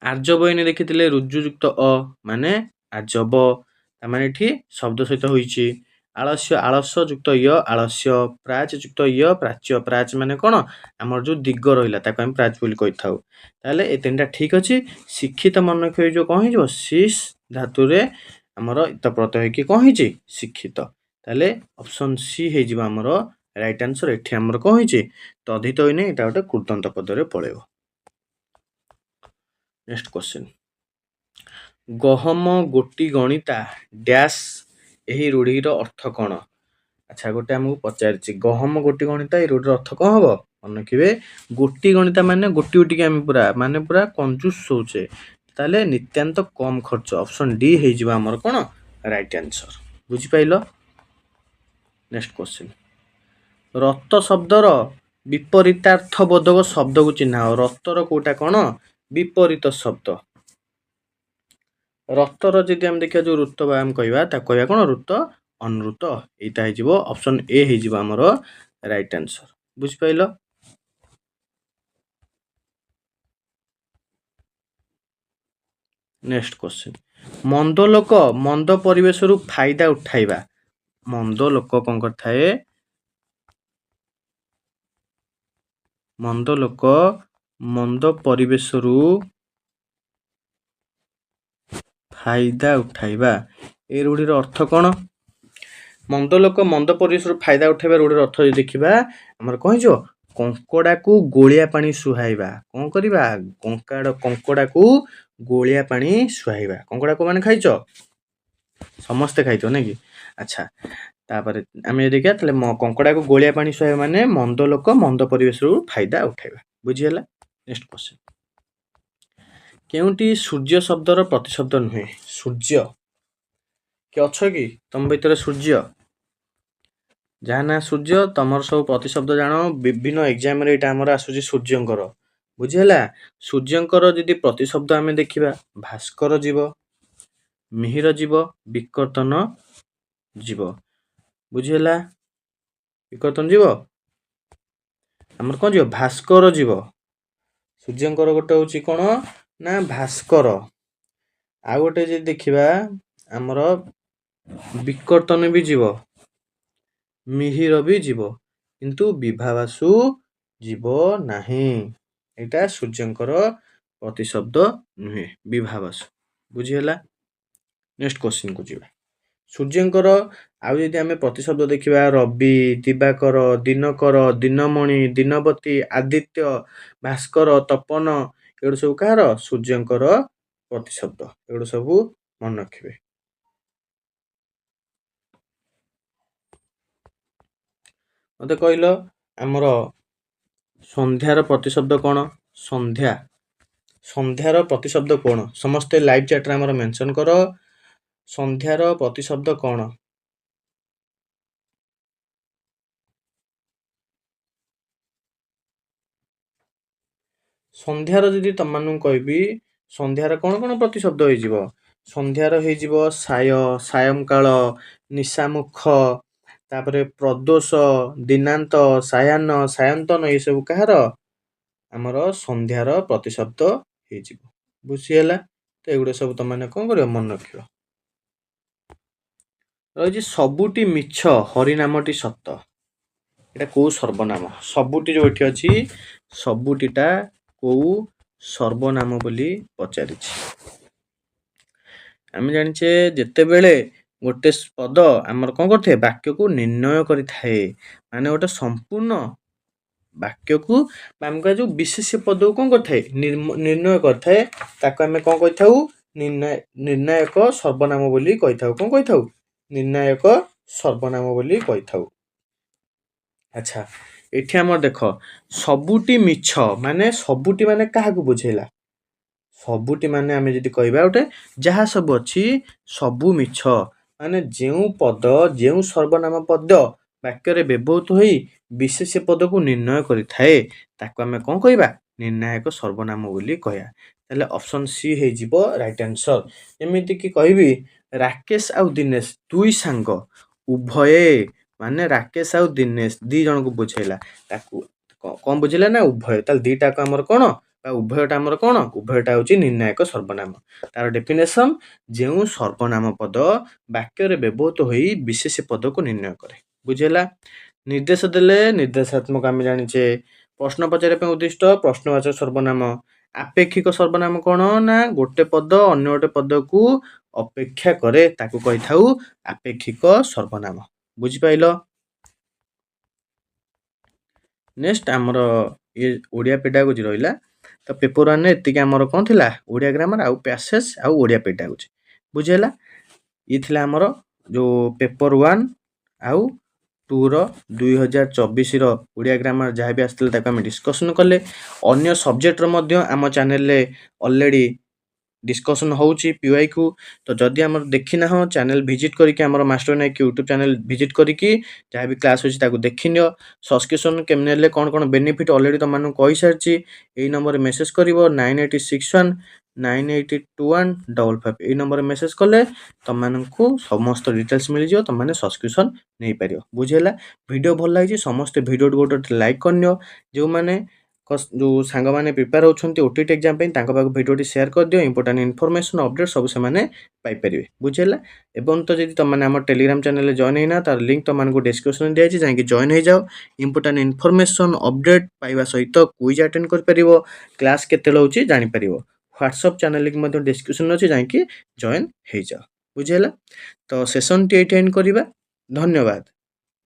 ଆର୍ଜବ ଏଇନେ ଦେଖିଥିଲେ ରୁଜୁଯୁକ୍ତ ଅ ମାନେ ଆଜବ, ତାମାନେ ଏଠି ଶବ୍ଦ ସହିତ ହୋଇଛି। ଆଳସ୍ୟ, ଆଳସ୍ୟ ଯୁକ୍ତ ୟ ଆଳସ୍ୟ, ପ୍ରାଚ ଯୁକ୍ତ ୟ ପ୍ରାଚ୍ୟ, ପ୍ରାଚ ମାନେ କ'ଣ? ଆମର ଯୋଉ ଦିଗ ରହିଲା ତାକୁ ଆମେ ପ୍ରାଚ ବୋଲି କହିଥାଉ। ତାହେଲେ ଏ ତିନିଟା ଠିକ ଅଛି। ଶିକ୍ଷିତ ମନକ୍ଷ ଯୋଉ କ'ଣ ହେଇଯିବ? ଶିସ୍ ଧାତୁରେ ଆମର ଇତ ପ୍ରତ୍ୟୟ ହେଇକି କ'ଣ ହେଇଛି? ଶିକ୍ଷିତ। ତାହେଲେ ଅପସନ୍ ସି ହେଇଯିବ ଆମର ରାଇଟ୍ ଆନ୍ସର। ଏଠି ଆମର କ'ଣ ହେଇଛି? ତଦ୍ଧିତ ହୋଇନି, ଏଇଟା ଗୋଟେ କୃଦନ୍ତ ପଦରେ ପଳେଇବ। ନେକ୍ସଟ କ୍ୱେଶ୍ଚିନ୍, ଗହମ ଗୋଟି ଗଣିତା ଡ୍ୟାସ୍, ଏହି ରୂଢ଼ିର ଅର୍ଥ କ'ଣ? ଆଚ୍ଛା, ଗୋଟେ ଆମକୁ ପଚାରିଛି ଗହମ ଗୋଟି ଗଣିତା, এই ରୂଢ଼ିର ଅର୍ଥ କ'ଣ ହବ? ମନେ ରଖିବେ, ଗୋଟି ଗଣିତା ମାନେ ଗୋଟି ଗୋଟିକି ଆମେ ପୁରା କଞ୍ଜୁସ୍ ହଉଛେ, ତାହେଲେ ନିତ୍ୟାନ୍ତ କମ୍ ଖର୍ଚ୍ଚ। ଅପସନ୍ ଡି ହେଇଯିବ ଆମର କ'ଣ? Right answer. ବୁଝିପାରିଲ? ନେକ୍ସଟ କ୍ୱେଶ୍ଚିନ୍, ରତ ଶବ୍ଦର ବିପରୀତାର୍ଥ ବୋଧକ ଶବ୍ଦକୁ ଚିହ୍ନାଅ। ରତର କୋଉଟା କ'ଣ? ବିପରୀତ ଶବ୍ଦ। ରତର ଯଦି ଆମେ ଦେଖିବା ଯୋଉ ଋତ ବା ଆମେ କହିବା ତାକୁ କହିବା କ'ଣ? ଋତ, ଅନୃତ। ଏଇଟା ହେଇଯିବ ଅପସନ୍ ଏ ହେଇଯିବ ଆମର ରାଇଟ୍ ଆନ୍ସର। ବୁଝିପାରିଲ? ନେକ୍ସଟ କ୍ୱେଶ୍ଚିନ୍, ମନ୍ଦ ଲୋକ ମନ୍ଦ ପରିବେଶରୁ ଫାଇଦା ଉଠାଇବା। ମନ୍ଦ ଲୋକ କ'ଣ କରିଥାଏ? ମନ୍ଦ ଲୋକ ମନ୍ଦ ପରିବେଶରୁ ଫାଇଦା ଉଠାଇବା, ଏ ରୂଢ଼ିର ଅର୍ଥ କ'ଣ? ମନ୍ଦ ଲୋକ ମନ୍ଦ ପରିବେଶରୁ ଫାଇଦା ଉଠାଇବା ରୂଢ଼ିର ଅର୍ଥ ଯଦି ଦେଖିବା ଆମର କ'ଣ ହେଇଯିବ? କଙ୍କଡ଼ାକୁ ଗୋଳିଆ ପାଣି ସୁହାଇବା। କ'ଣ କରିବା? କଙ୍କଡ଼ାକୁ ଗୋଳିଆ ପାଣି ସୁହାଇବା। କଙ୍କଡ଼ାକୁ ମାନେ ଖାଇଛ? ସମସ୍ତେ ଖାଇଛ ନାଇଁ କି? ଆଚ୍ଛା, ତାପରେ ଆମେ ଯଦି ଦେଖିବା ତାହେଲେ କଙ୍କଡ଼ାକୁ ଗୋଳିଆ ପାଣି ସୁହାଇବା ମାନେ ମନ୍ଦ ଲୋକ ମନ୍ଦ ପରିବେଶରୁ ଫାଇଦା ଉଠାଇବା। ବୁଝିହେଲା? ନେକ୍ସଟ କ୍ୱେଶ୍ଚିନ୍, କେଉଁଟି ସୂର୍ଯ୍ୟ ଶବ୍ଦର ପ୍ରତିଶବ୍ଦ ନୁହେଁ? ସୂର୍ଯ୍ୟ, କିଏ ଅଛ କି ତମ ଭିତରେ ସୂର୍ଯ୍ୟ? ଯାହା ନା ସୂର୍ଯ୍ୟ ତମର ସବୁ ପ୍ରତିଶବ୍ଦ ଜାଣ, ବିଭିନ୍ନ ଏକ୍ଜାମରେ ଏଇଟା ଆମର ଆସୁଛି ସୂର୍ଯ୍ୟଙ୍କର। ବୁଝିହେଲା? ସୂର୍ଯ୍ୟଙ୍କର ଯଦି ପ୍ରତିଶବ୍ଦ ଆମେ ଦେଖିବା, ଭାସ୍କର ଯିବ, ମିହିର ଯିବ, ବିକର୍ତ୍ତନ ଯିବ। ବୁଝିହେଲା? ବିକର୍ତ୍ତନ ଯିବ, ଆମର କ'ଣ ଯିବ? ଭାସ୍କର ଯିବ। ସୂର୍ଯ୍ୟଙ୍କର ଗୋଟେ ହଉଛି କ'ଣ ନା ଭାସ୍କର, ଆଉ ଗୋଟେ ଯଦି ଦେଖିବା ଆମର ବିକର୍ତ୍ତନ ବି ଯିବ, ମିହିର ବି ଯିବ, କିନ୍ତୁ ବିଭାବାସୁ ଯିବ ନାହିଁ। ଏଇଟା ସୂର୍ଯ୍ୟଙ୍କର ପ୍ରତିଶବ୍ଦ ନୁହେଁ, ବିଭାବାସୁ। ବୁଝିହେଲା? ନେକ୍ସଟ କ୍ୱେଶ୍ଚିନ୍ କୁ ଯିବା। ସୂର୍ଯ୍ୟଙ୍କର ଆଉ ଯଦି ଆମେ ପ୍ରତିଶବ୍ଦ ଦେଖିବା, ରବି, ଦିବାକର, ଦିନକର, ଦିନମଣି, ଦିନବତୀ, ଆଦିତ୍ୟ, ଭାସ୍କର, ତପନ, ଏଗୁଡ଼ା ସବୁ କାହାର? ସୂର୍ଯ୍ୟଙ୍କର ପ୍ରତିଶବ୍ଦ। ଏଗୁଡ଼ା ସବୁ ମନେ ରଖିବେ। ମୋତେ କହିଲ ଆମର ସନ୍ଧ୍ୟାର ପ୍ରତିଶବ୍ଦ କ'ଣ? ସନ୍ଧ୍ୟାର ପ୍ରତିଶବ୍ଦ କ'ଣ? ସମସ୍ତେ ଲାଇଭ୍ ଚାଟ୍ରେ ଆମର ମେନସନ୍ କର। ସନ୍ଧ୍ୟାର ପ୍ରତିଶବ୍ଦ କ'ଣ? ସନ୍ଧ୍ୟାର ଯଦି ତମମାନଙ୍କୁ କହିବି ସନ୍ଧ୍ୟାର କ'ଣ କ'ଣ ପ୍ରତିଶବ୍ଦ ହେଇଯିବ? ସନ୍ଧ୍ୟାର ହେଇଯିବ ସାୟଂକାଳ, ନିଶାମୁଖ, ତାପରେ ପ୍ରଦୋଷ, ଦିନାନ୍ତ, ସାୟାହ୍ନ, ସାୟନ୍ତନ ଏସବୁ କାହାର? ଆମର ସନ୍ଧ୍ୟାର ପ୍ରତିଶବ୍ଦ ହେଇଯିବ। ବୁଝିହେଲା? ତ ଏଗୁଡ଼ା ସବୁ ତମମାନେ କ'ଣ କରିବ? ମନେ ରଖିବ। ରହିଛି ସବୁଟି ମିଛ ହରିନାମଟି ସତ। ଏଇଟା କୋଉ ସର୍ବନାମ? ସବୁଟି ଯୋଉ ଏଠି ଅଛି ସବୁଟିଟା କୋଉ ସର୍ବନାମ ବୋଲି ପଚାରିଛି। ଆମେ ଜାଣିଛେ ଯେତେବେଳେ ଗୋଟେ ପଦ ଆମର କ'ଣ କରିଥାଏ? ବାକ୍ୟକୁ ନିର୍ଣ୍ଣୟ କରିଥାଏ। ମାନେ ଗୋଟେ ସମ୍ପୂର୍ଣ୍ଣ ବାକ୍ୟକୁ ବା ଆମେ ଯୋଉ ବିଶେଷ ପଦକୁ କ'ଣ କରିଥାଏ? ନିର୍ଣ୍ଣୟ କରିଥାଏ। ତାକୁ ଆମେ କ'ଣ କହିଥାଉ? ନିର୍ଣ୍ଣାୟକ ସର୍ବନାମ ବୋଲି କହିଥାଉ। କ'ଣ କହିଥାଉ? ନିର୍ଣ୍ଣାୟକ ସର୍ବନାମ ବୋଲି କହିଥାଉ। ଆଚ୍ଛା, ଏଠି ଆମର ଦେଖ ସବୁଟି ମିଛ ମାନେ ସବୁଟି ମାନେ କାହାକୁ ବୁଝେଇଲା? ସବୁଟି ମାନେ ଆମେ ଯଦି କହିବା ଗୋଟେ ଯାହା ସବୁ ଅଛି ସବୁ ମିଛ ମାନେ ଯେଉଁ ପଦ ଯେଉଁ ସର୍ବନାମ ପଦ ବାକ୍ୟରେ ବ୍ୟବହୃତ ହୋଇ ବିଶେଷ ପଦକୁ ନିର୍ଣ୍ଣୟ କରିଥାଏ ତାକୁ ଆମେ କ'ଣ କହିବା? ନିର୍ଣ୍ଣାୟକ ସର୍ବନାମ ବୋଲି କହିବା। ତାହେଲେ ଅପସନ୍ ସି ହେଇଯିବ ରାଇଟ୍ ଆନ୍ସର। ଏମିତିକି କହିବି ରାକେଶ ଆଉ ଦିନେଶ ଦୁଇ ସାଙ୍ଗ ଉଭୟେ ମାନେ ରାକେଶ ଆଉ ଦିନେଶ ଦି ଜଣଙ୍କୁ ବୁଝେଇଲା। ତାକୁ କ'ଣ ବୁଝେଇଲା ନା ଉଭୟ। ତାହେଲେ ଦିଟାକୁ ଆମର କ'ଣ? ବା ଉଭୟଟା ଆମର କ'ଣ? ଉଭୟଟା ହେଉଛି ନିର୍ଣ୍ଣାୟକ ସର୍ବନାମ। ତାର ଡେଫିନେସନ ଯେଉଁ ସର୍ବନାମ ପଦ ବାକ୍ୟରେ ବ୍ୟବହୃତ ହୋଇ ବିଶେଷ ପଦକୁ ନିର୍ଣ୍ଣୟ କରେ। ବୁଝିହେଲା? ନିର୍ଦ୍ଦେଶ ଦେଲେ ନିର୍ଦ୍ଦେଶାତ୍ମକ ଆମେ ଜାଣିଛେ। ପ୍ରଶ୍ନ ପଚାରିବା ପାଇଁ ଉଦ୍ଦିଷ୍ଟ ପ୍ରଶ୍ନବାଚକ ସର୍ବନାମ। ଆପେକ୍ଷିକ ସର୍ବନାମ କ'ଣ? ନା ଗୋଟେ ପଦ ଅନ୍ୟ ଗୋଟେ ପଦକୁ ଅପେକ୍ଷା କରେ ତାକୁ କହିଥାଉ ଆପେକ୍ଷିକ ସର୍ବନାମ। ବୁଝିପାରିଲ? ନେକ୍ସଟ ଆମର ଇଏ ଓଡ଼ିଆ ପେଡାଗୋଜି ରହିଲା। ତ ପେପର 1ରେ ଏତିକି ଆମର କ'ଣ ଥିଲା? ଓଡ଼ିଆ ଗ୍ରାମାର ଆଉ ପ୍ୟାସେଜ ଆଉ ଓଡ଼ିଆ ପେଡାଗୋଜି। ବୁଝିହେଲା? ଇଏ ଥିଲା ଆମର ଯୋଉ ପେପର 1 ଆଉ 2ର 2024ର ଓଡ଼ିଆ ଗ୍ରାମାର ଯାହା ବି ଆସିଥିଲା ତାକୁ ଆମେ ଡିସ୍କସନ୍ କଲେ। ଅନ୍ୟ ସବଜେକ୍ଟର ମଧ୍ୟ ଆମ ଚ୍ୟାନେଲରେ ଅଲରେଡ଼ି ଡିସ୍କସନ୍ ହେଉଛି PYQ। ତ ଯଦି ଆମର ଦେଖିନାହଁ ଚ୍ୟାନେଲ ଭିଜିଟ୍ କରିକି ଆମର master Nayak YouTube channel visit କରିକି ଯାହା ବି କ୍ଲାସ୍ ଅଛି ତାକୁ ଦେଖିନିଅ। ସବସ୍କ୍ରିପସନ୍ କେମିତି ନେଲେ କ'ଣ କ'ଣ ବେନିଫିଟ୍ ଅଲରେଡ଼ି ତୁମମାନଙ୍କୁ କହିସାରିଛି। ଏଇ ନମ୍ବରରେ ମେସେଜ୍ କରିବ 9861982155 ଏଇ ନମ୍ବରରେ ମେସେଜ୍ କଲେ ତୁମମାନଙ୍କୁ ସମସ୍ତ ଡିଟେଲ୍ସ ମିଳିଯିବ। ତୁମମାନେ ସବସ୍କ୍ରିପସନ୍ ନେଇପାରିବ। ବୁଝିହେଲା? ଭିଡ଼ିଓ ଭଲ ଲାଗିଛି ସମସ୍ତେ ଭିଡ଼ିଓକୁ ଗୋଟେ ଲାଇକ୍ କରିନିଅ। ଯେଉଁମାନେ ଯେଉଁ ସାଙ୍ଗମାନେ ପ୍ରିପେୟାର ହେଉଛନ୍ତି OTT ଏକ୍ଜାମ୍ ପାଇଁ ତାଙ୍କ ପାଖକୁ ଭିଡ଼ିଓଟି ସେୟାର କରିଦିଅ। ଇମ୍ପୋର୍ଟାଣ୍ଟ ଇନଫର୍ମେସନ୍ ଅପଡ଼େଟ୍ ସବୁ ସେମାନେ ପାଇପାରିବେ। ବୁଝିହେଲା? ଏବଂ ତ ଯଦି ତୁମମାନେ ଆମ ଟେଲିଗ୍ରାମ ଚ୍ୟାନେଲରେ ଜଏନ୍ ହେଇନା ତାର ଲିଙ୍କ୍ ତୁମମାନଙ୍କୁ ଡେସ୍କ୍ରିପସନ୍ ଦିଆଯାଇଛି ଯାଇକି ଜଏନ୍ ହେଇଯାଅ। ଇମ୍ପୋର୍ଟାଣ୍ଟ ଇନଫର୍ମେସନ୍ ଅପଡ଼େଟ୍ ପାଇବା ସହିତ କୁଇଜ୍ ଆଟେଣ୍ଡ କରିପାରିବ। କ୍ଲାସ୍ କେତେବେଳେ ହେଉଛି ଜାଣିପାରିବ। ହ୍ୱାଟ୍ସଆପ୍ ଚ୍ୟାନେଲ ଲିଙ୍କ୍ ମଧ୍ୟ ଡେସ୍କ୍ରିପସନ୍ ଅଛି ଯାଇକି ଜଏନ୍ ହେଇଯାଅ। ବୁଝିହେଲା? ତ ସେସନ୍ଟି ଏଇଠି ଏଣ୍ଡ କରିବା। ଧନ୍ୟବାଦ।